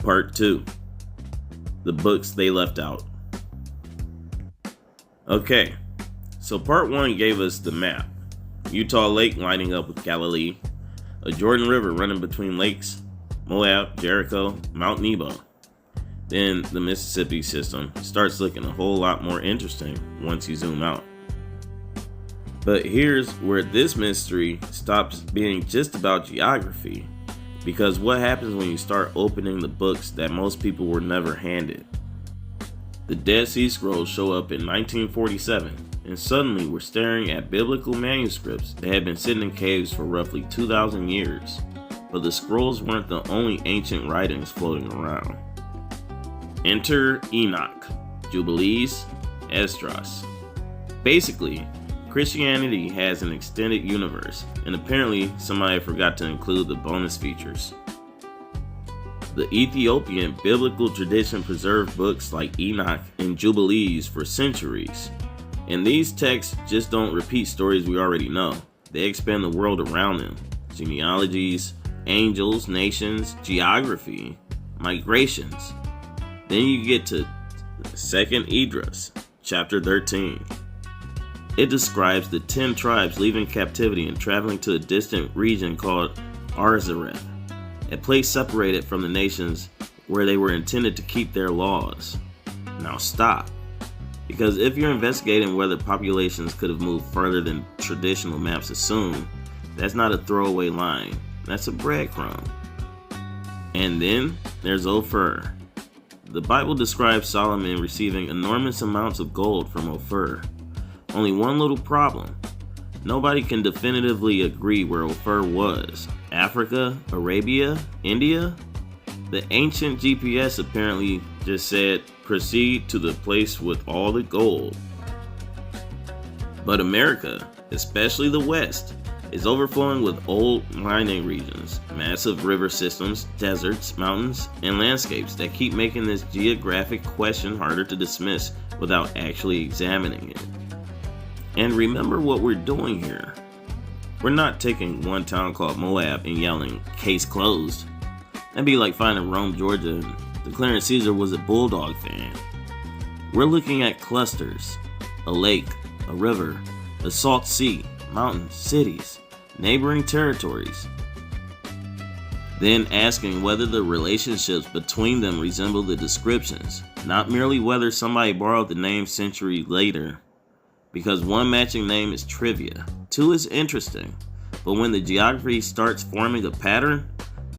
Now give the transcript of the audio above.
Part 2. The books they left out. Okay, so Part 1 gave us the map. Utah Lake lining up with Galilee, a Jordan River running between lakes, Moab, Jericho, Mount Nebo. Then the Mississippi system starts looking a whole lot more interesting once you zoom out. But here's where this mystery stops being just about geography, because what happens when you start opening the books that most people were never handed? The Dead Sea Scrolls show up in 1947, and suddenly we're staring at biblical manuscripts that had been sitting in caves for roughly 2,000 years. But the scrolls weren't the only ancient writings floating around. Enter Enoch, Jubilees, Esdras. Basically, Christianity has an extended universe, and apparently somebody forgot to include the bonus features. The Ethiopian biblical tradition preserved books like Enoch and Jubilees for centuries, and these texts just don't repeat stories we already know. They expand the world around them: genealogies, angels, nations, geography, migrations. Then you get to 2nd Esdras, chapter 13. It describes the 10 tribes leaving captivity and traveling to a distant region called Arzareth, a place separated from the nations where they were intended to keep their laws. Now stop, because if you're investigating whether populations could have moved further than traditional maps assume, that's not a throwaway line, that's a breadcrumb. And then there's Ophir. The Bible describes Solomon receiving enormous amounts of gold from Ophir. Only one little problem: nobody can definitively agree where Ophir was. Africa, Arabia, India? The ancient GPS apparently just said, proceed to the place with all the gold. But America, especially the West, is overflowing with old mining regions, massive river systems, deserts, mountains, and landscapes that keep making this geographic question harder to dismiss without actually examining it. And remember what we're doing here. We're not taking one town called Moab and yelling, "Case closed." That'd be like finding Rome, Georgia, and declaring Caesar was a Bulldog fan. We're looking at clusters: a lake, a river, a salt sea, mountains, cities, neighboring territories. Then asking whether the relationships between them resemble the descriptions, not merely whether somebody borrowed the name centuries later. Because one matching name is trivia, two is interesting, but when the geography starts forming a pattern,